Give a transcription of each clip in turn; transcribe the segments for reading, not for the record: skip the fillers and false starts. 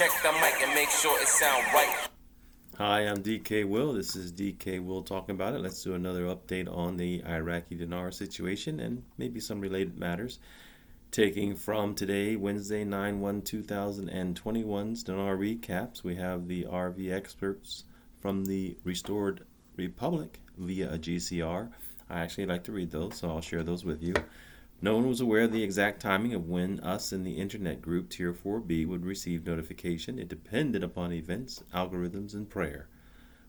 check the mic and make sure it sound right. Hi, I'm DK Will. This is DK Will talking about it. Let's do another update on the Iraqi dinar situation and maybe some related matters. Taking from today, Wednesday, 9/1/2021's dinar recaps, we have the RV experts from the Restored Republic via a GCR. I actually like to read those, so I'll share those with you. No one was aware of the exact timing of when us in the internet group Tier 4B would receive notification. It depended upon events, algorithms, and prayer.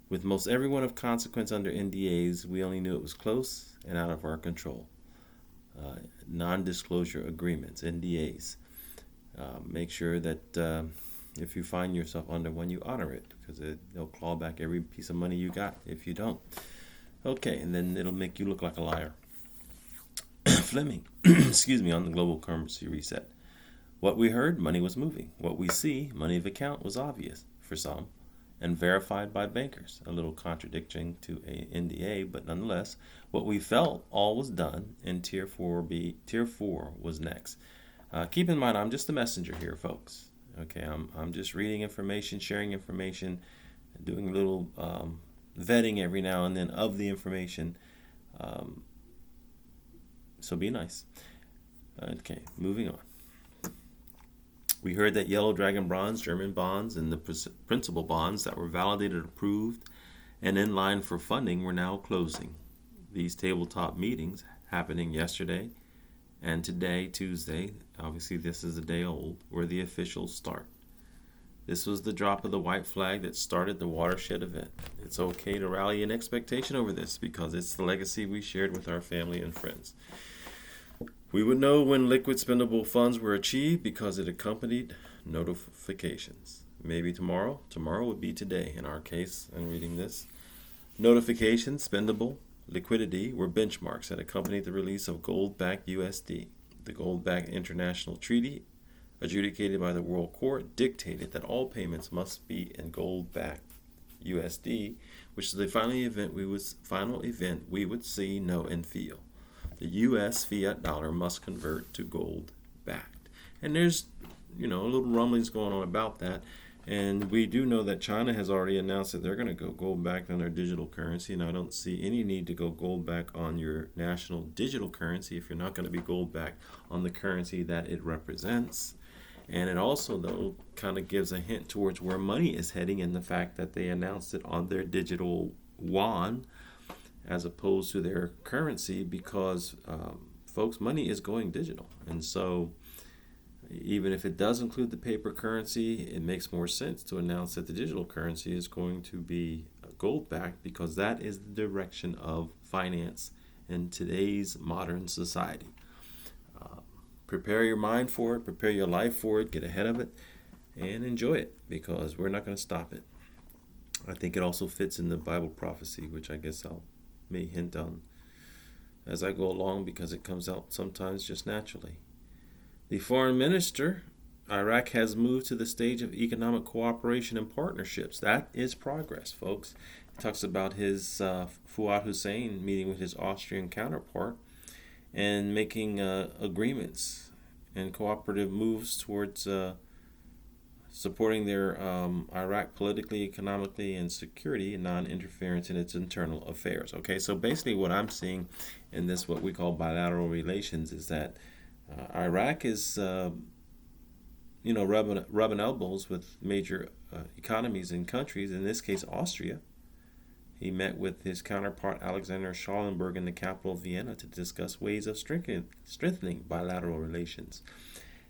With most everyone of consequence under NDAs, we only knew it was close and out of our control. Non-disclosure agreements, NDAs. Make sure that if you find yourself under one, you honor it, because they'll claw back every piece of money you got if you don't. Okay, and then it'll make you look like a liar. Fleming, excuse me, on the global currency reset. What we heard, money was moving. What we see, money of account, was obvious for some and verified by bankers. A little contradiction to a NDA, but nonetheless, what we felt, all was done, and Tier 4 was next. Keep in mind, I'm just the messenger here, folks. Okay, I'm just reading information, sharing information, doing a little vetting every now and then of the information. So be nice. Okay, moving on. We heard that Yellow Dragon bonds, German bonds, and the principal bonds that were validated, approved, and in line for funding were now closing. These tabletop meetings happening yesterday and today, Tuesday, obviously this is a day old, were the official start. This was the drop of the white flag that started the watershed event. It's okay to rally in expectation over this because it's the legacy we shared with our family and friends. We would know when liquid spendable funds were achieved because it accompanied notifications. Maybe tomorrow. Tomorrow would be today in our case. I'm reading this. Notifications, spendable, liquidity were benchmarks that accompanied the release of gold-backed USD. The gold-backed international treaty adjudicated by the World Court dictated that all payments must be in gold-backed USD, which is the final event we would see, know, and feel. The U.S. fiat dollar must convert to gold-backed. And there's, a little rumblings going on about that. And we do know that China has already announced that they're going to go gold-backed on their digital currency. And I don't see any need to go gold-backed on your national digital currency if you're not going to be gold-backed on the currency that it represents. And it also, though, kind of gives a hint towards where money is heading in the fact that they announced it on their digital yuan as opposed to their currency because, folks, money is going digital. And so even if it does include the paper currency, it makes more sense to announce that the digital currency is going to be gold-backed because that is the direction of finance in today's modern society. Prepare your mind for it, prepare your life for it, get ahead of it, and enjoy it because we're not going to stop it. I think it also fits in the Bible prophecy, which I guess may hint on as I go along because it comes out sometimes just naturally. The foreign minister, Iraq has moved to the stage of economic cooperation and partnerships. That is progress, folks. He talks about his Fuad Hussein meeting with his Austrian counterpart and making agreements and cooperative moves towards supporting their Iraq politically, economically, and security and non-interference in its internal affairs. Okay, so basically what I'm seeing in this, what we call bilateral relations, is that Iraq is, rubbing elbows with major economies and countries, in this case Austria. He met with his counterpart Alexander Schallenberg in the capital of Vienna to discuss ways of strengthening bilateral relations.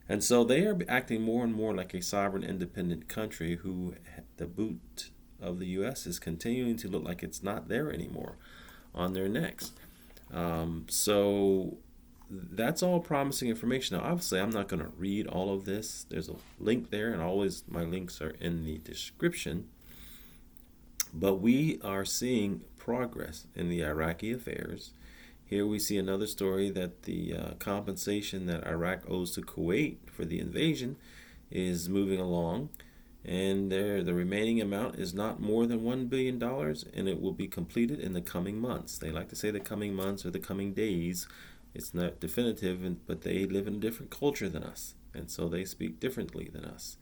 And so they are acting more and more like a sovereign independent country who the boot of the U.S. is continuing to look like it's not there anymore on their necks. So that's all promising information. Now, obviously, I'm not going to read all of this. There's a link there, and always my links are in the description. But we are seeing progress in the Iraqi affairs. Here we see another story that the compensation that Iraq owes to Kuwait for the invasion is moving along. And the remaining amount is not more than $1 billion, and it will be completed in the coming months. They like to say the coming months or the coming days. It's not definitive, but they live in a different culture than us, and so they speak differently than us.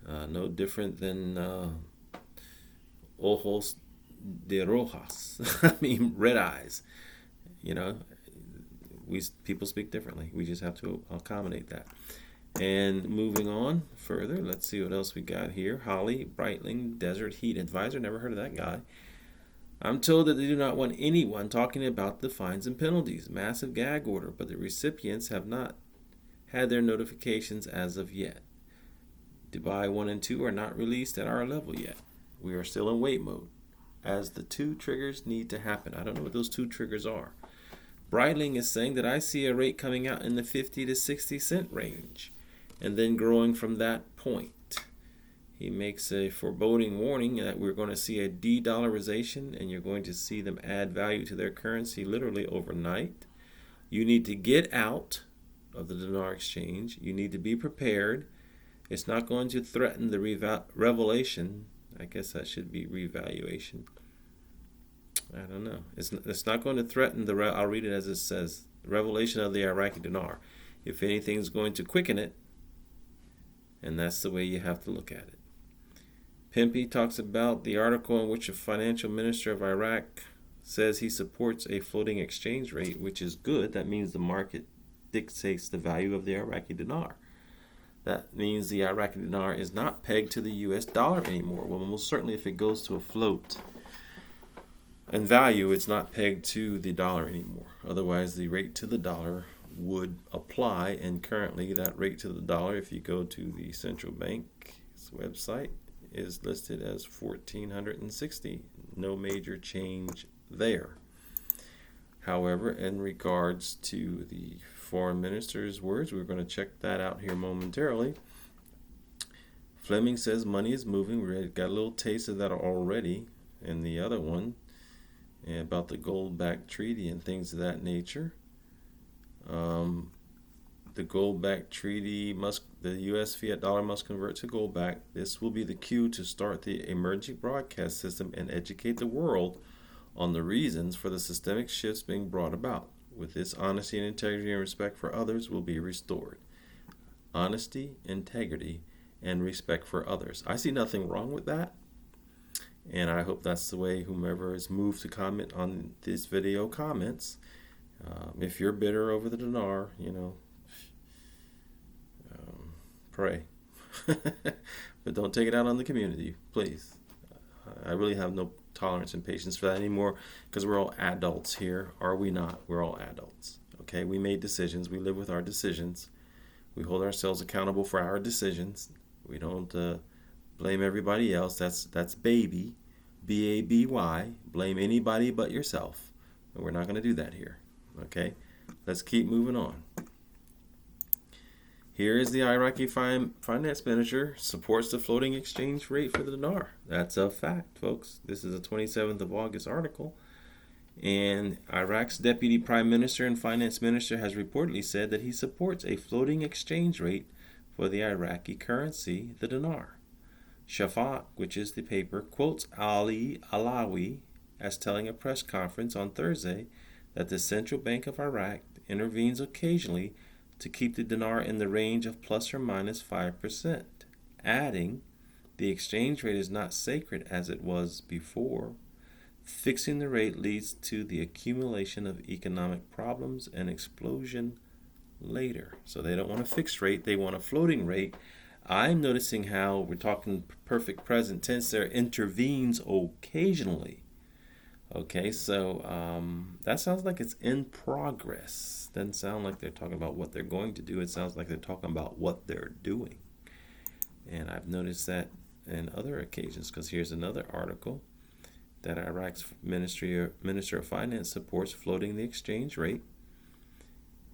No different than ojos de rojas. I mean, red eyes. You know, people speak differently. We just have to accommodate that. And moving on further, let's see what else we got here. Holly Breitling, Desert Heat Advisor. Never heard of that guy. I'm told that they do not want anyone talking about the fines and penalties. Massive gag order, but the recipients have not had their notifications as of yet. Dubai 1 and 2 are not released at our level yet. We are still in wait mode, as the 2 triggers need to happen. I don't know what those 2 triggers are. Breitling is saying that I see a rate coming out in the 50 to 60 cent range, and then growing from that point. He makes a foreboding warning that we're going to see a de-dollarization, and you're going to see them add value to their currency literally overnight. You need to get out of the dinar exchange. You need to be prepared. It's not going to threaten the revelation. I guess that should be revaluation. I don't know. It's not going to threaten I'll read it as it says, revelation of the Iraqi dinar. If anything's going to quicken it, and that's the way you have to look at it. Pimpy talks about the article in which a financial minister of Iraq says he supports a floating exchange rate, which is good. That means the market dictates the value of the Iraqi dinar. That means the Iraqi dinar is not pegged to the US dollar anymore. Well, most certainly if it goes to a float in value, it's not pegged to the dollar anymore. Otherwise, the rate to the dollar would apply, and currently that rate to the dollar, if you go to the central bank's website, is listed as 1,460. No major change there. However, in regards to the foreign minister's words, we're going to check that out here momentarily. Fleming says money is moving. We got a little taste of that already in the other one, about the gold-backed treaty and things of that nature. The gold-backed treaty the U.S. fiat dollar must convert to gold-back. This will be the cue to start the emerging broadcast system and educate the world on the reasons for the systemic shifts being brought about. With this, honesty and integrity and respect for others will be restored. Honesty, integrity, and respect for others. I see nothing wrong with that. And I hope that's the way whomever is moved to comment on this video comments. If you're bitter over the dinar, pray. But don't take it out on the community, please. I really have no tolerance and patience for that anymore, because we're all adults here. Are we not? We're all adults. Okay, we made decisions. We live with our decisions. We hold ourselves accountable for our decisions. We don't blame everybody else. That's baby, B-A-B-Y. Blame anybody but yourself. And we're not going to do that here. Okay, let's keep moving on. Here is the Iraqi finance minister supports the floating exchange rate for the dinar. That's a fact, folks. This is a 27th of August article. And Iraq's deputy prime minister and finance minister has reportedly said that he supports a floating exchange rate for the Iraqi currency, the dinar. SHAFAQ, which is the paper, quotes Ali Alawi as telling a press conference on Thursday that the Central Bank of Iraq intervenes occasionally to keep the dinar in the range of plus or minus 5%, adding, the exchange rate is not sacred as it was before. Fixing the rate leads to the accumulation of economic problems and explosion later. So they don't want a fixed rate, they want a floating rate. I'm noticing how we're talking perfect present tense there, intervenes occasionally. Okay, so that sounds like it's in progress. Doesn't sound like they're talking about what they're going to do. It sounds like they're talking about what they're doing. And I've noticed that in other occasions, because here's another article that Iraq's Minister of Finance supports floating the exchange rate.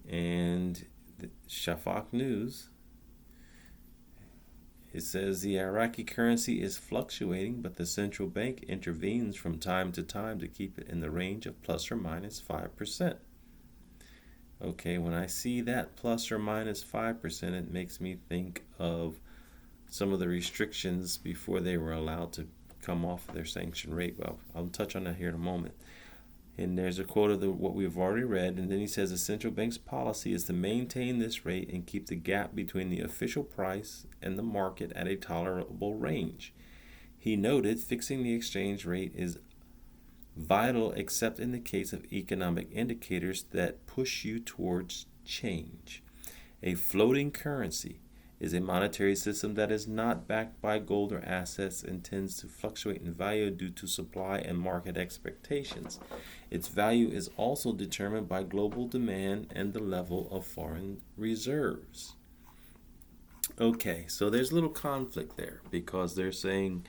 And the SHAFAQ News, it says the Iraqi currency is fluctuating, but the central bank intervenes from time to time to keep it in the range of plus or minus 5%. Okay, when I see that plus or minus 5%, it makes me think of some of the restrictions before they were allowed to come off of their sanction rate. Well, I'll touch on that here in a moment. And there's a quote of what we've already read. And then he says the central bank's policy is to maintain this rate and keep the gap between the official price and the market at a tolerable range. He noted fixing the exchange rate is vital except in the case of economic indicators that push you towards change. A floating currency is a monetary system that is not backed by gold or assets and tends to fluctuate in value due to supply and market expectations. Its value is also determined by global demand and the level of foreign reserves. Okay, so there's a little conflict there because they're saying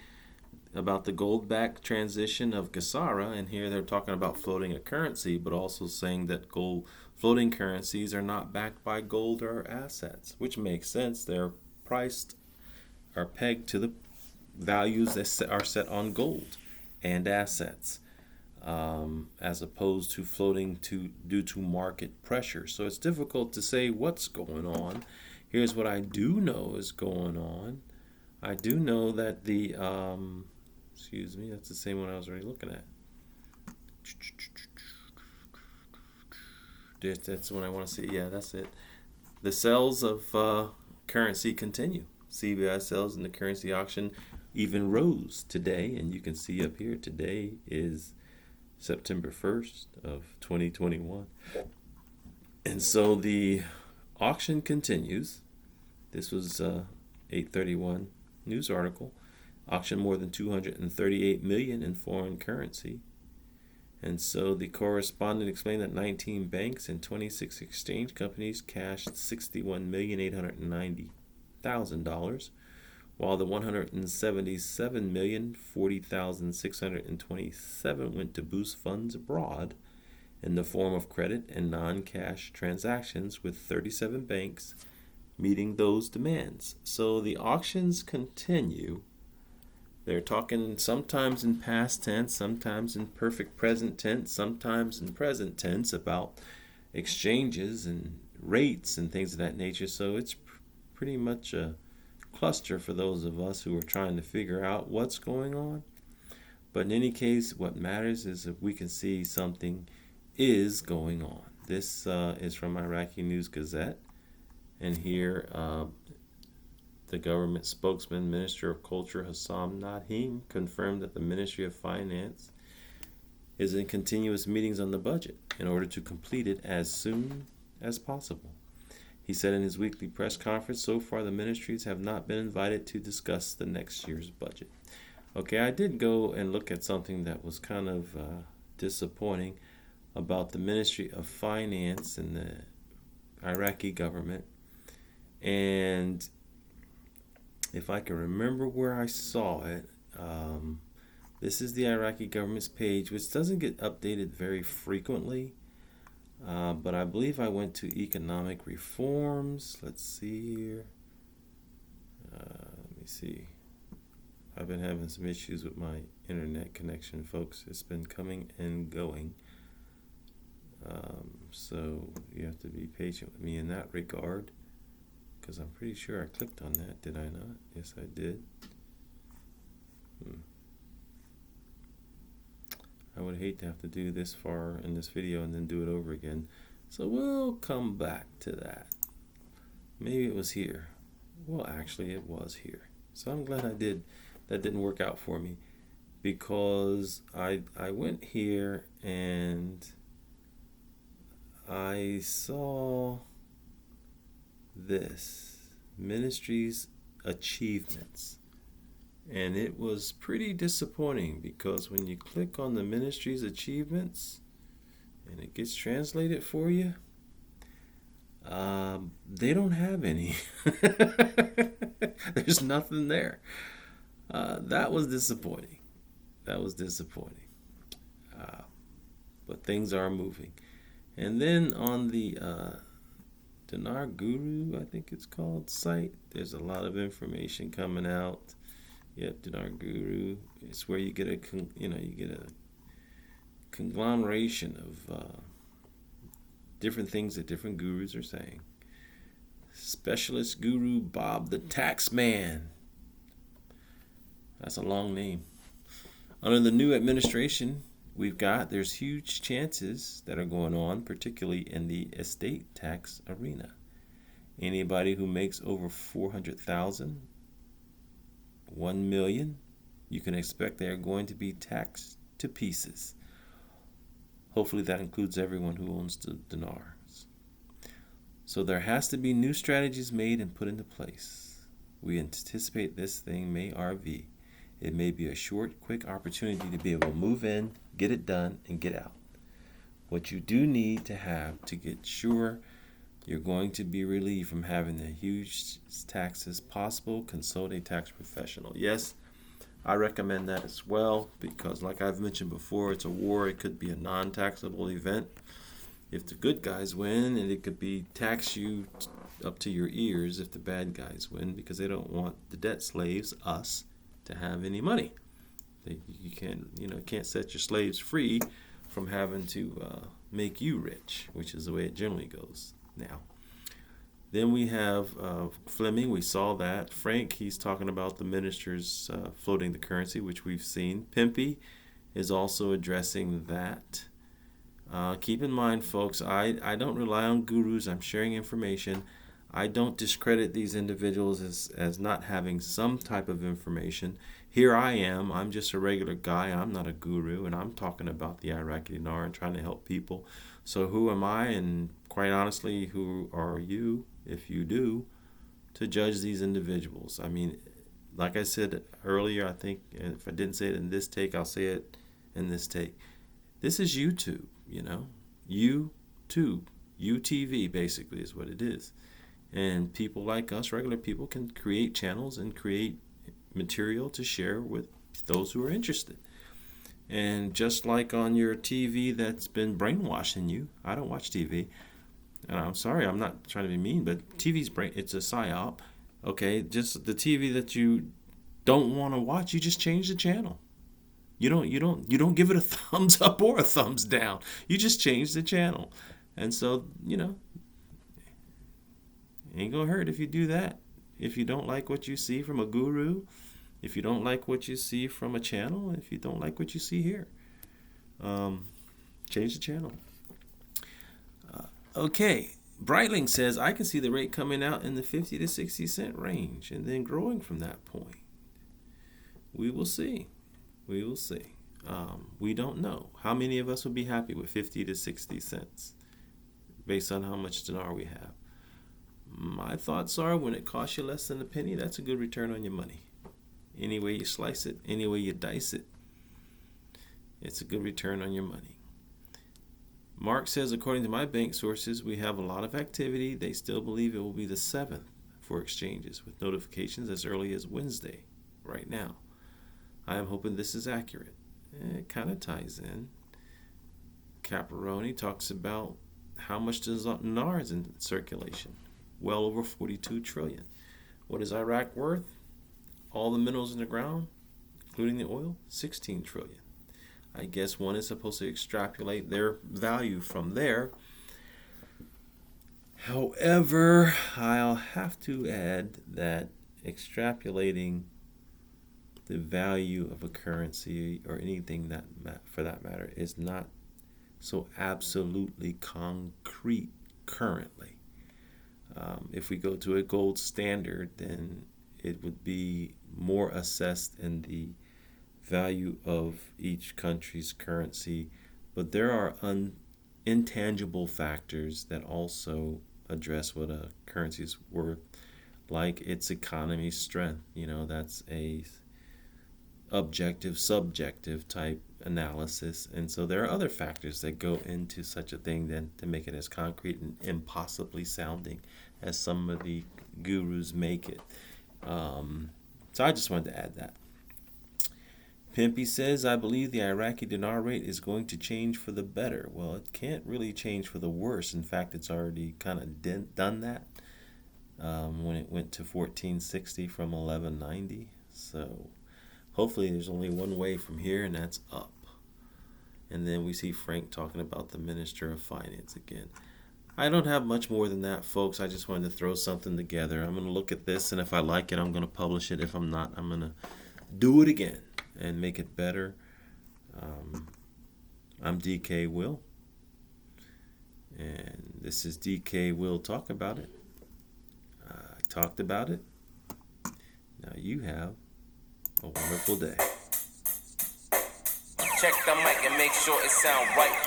about the gold-backed transition of Gasara, and here they're talking about floating a currency, but also saying that gold floating currencies are not backed by gold or assets, which makes sense. They're pegged to the values that are set on gold and assets, as opposed to floating due to market pressure. So it's difficult to say what's going on. Here's what I do know is going on. I do know that the that's the same one I was already looking at. That's the one I want to see. Yeah, that's it. The sales of currency continue. CBI sales in the currency auction even rose today, and you can see up here today is September 1st of 2021. And so the auction continues. This was 831 news article. Auction more than 238 million in foreign currency. And so the correspondent explained that 19 banks and 26 exchange companies cashed $61,890,000, while the 177,040,627 went to boost funds abroad in the form of credit and non-cash transactions, with 37 banks meeting those demands. So the auctions continue. They're talking sometimes in past tense, sometimes in perfect present tense, sometimes in present tense about exchanges and rates and things of that nature. So it's pretty much a cluster for those of us who are trying to figure out what's going on. But in any case, what matters is if we can see something is going on. This is from Iraqi News Gazette. And here, the government spokesman, Minister of Culture Hassan Nadhem, confirmed that the Ministry of Finance is in continuous meetings on the budget in order to complete it as soon as possible. He said in his weekly press conference, so far the ministries have not been invited to discuss the next year's budget. Okay, I did go and look at something that was kind of disappointing about the Ministry of Finance and the Iraqi government. And if I can remember where I saw it, this is the Iraqi government's page, which doesn't get updated very frequently. But I believe I went to economic reforms. Let's see here. Let me see. I've been having some issues with my internet connection, folks. It's been coming and going. So you have to be patient with me in that regard, because I'm pretty sure I clicked on that. Did I not? Yes, I did. I would hate to have to do this far in this video and then do it over again. So we'll come back to that. Maybe it was here. Well, actually, it was here. So I'm glad I did. That didn't work out for me, because I went here and I saw this ministry's achievements, and it was pretty disappointing, because when you click on the ministry's achievements and it gets translated for you, they don't have any. There's nothing there. That was disappointing. But things are moving. And then on the Dinar Guru, I think it's called, site, there's a lot of information coming out. Yep, Dinar Guru. It's where you get a conglomeration of different things that different gurus are saying. Specialist Guru Bob the Taxman. That's a long name. Under the new administration, there's huge chances that are going on, particularly in the estate tax arena. Anybody who makes over 400,000, 1 million, you can expect they are going to be taxed to pieces. Hopefully that includes everyone who owns the dinars. So there has to be new strategies made and put into place. We anticipate this thing may RV. It may be a short, quick opportunity to be able to move in, get it done, and get out. What you do need to have to get sure you're going to be relieved from having the huge taxes possible, consult a tax professional. Yes, I recommend that as well, because like I've mentioned before, it's a war. It could be a non-taxable event if the good guys win, and it could be tax you up to your ears if the bad guys win, because they don't want the debt slaves, us, to have any money. You can't set your slaves free from having to make you rich, which is the way it generally goes now. Then we have Fleming. We saw that. Frank, he's talking about the ministers floating the currency, which we've seen. Pimpy is also addressing that. Keep in mind, folks, I don't rely on gurus. I'm sharing information. I don't discredit these individuals as not having some type of information. Here I am. I'm just a regular guy. I'm not a guru, and I'm talking about the Iraqi dinar and trying to help people. So who am I, and quite honestly, who are you, if you do, to judge these individuals? I mean, like I said earlier, I think, and if I didn't say it in this take, I'll say it in this take. This is YouTube, YouTube. UTV basically is what it is. And people like us, regular people, can create channels and create material to share with those who are interested. And just like on your TV that's been brainwashing you, I don't watch TV. And I'm sorry, I'm not trying to be mean, but it's a psyop. Okay, just the TV that you don't want to watch, you just change the channel. You don't give it a thumbs up or a thumbs down. You just change the channel. And so, ain't gonna hurt if you do that. If you don't like what you see from a guru, if you don't like what you see from a channel, if you don't like what you see here, change the channel. Okay, Breitling says, I can see the rate coming out in the 50 to 60 cent range and then growing from that point. We will see. We will see. We don't know. How many of us would be happy with 50 to 60 cents based on how much dinar we have? My thoughts are, when it costs you less than a penny, that's a good return on your money. Any way you slice it, any way you dice it, it's a good return on your money. Mark says, according to my bank sources, we have a lot of activity. They still believe it will be the 7th for exchanges, with notifications as early as Wednesday right now. I am hoping this is accurate. It kind of ties in. Caparoni talks about how much dinar is in circulation. Well over 42 trillion. What is Iraq worth? All the minerals in the ground, including the oil, 16 trillion. I guess one is supposed to extrapolate their value from there. However, I'll have to add that extrapolating the value of a currency or anything that, for that matter, is not so absolutely concrete currently. If we go to a gold standard, then it would be more assessed in the value of each country's currency. But there are intangible factors that also address what a currency is worth, like its economy strength. That's a objective, subjective type analysis. And so there are other factors that go into such a thing than to make it as concrete and impossibly sounding as some of the gurus make it. So I just wanted to add that. Pimpy says, I believe the Iraqi dinar rate is going to change for the better. Well, it can't really change for the worse. In fact, it's already kind of done that when it went to 1460 from 1190. So hopefully there's only one way from here, and that's up. And then we see Frank talking about the Minister of Finance again. I don't have much more than that, folks. I just wanted to throw something together. I'm going to look at this, and if I like it, I'm going to publish it. If I'm not, I'm going to do it again and make it better. I'm DK Will, and this is DK Will Talk About It. I talked about it. Now you have a wonderful day. Check the mic and make sure it sound right.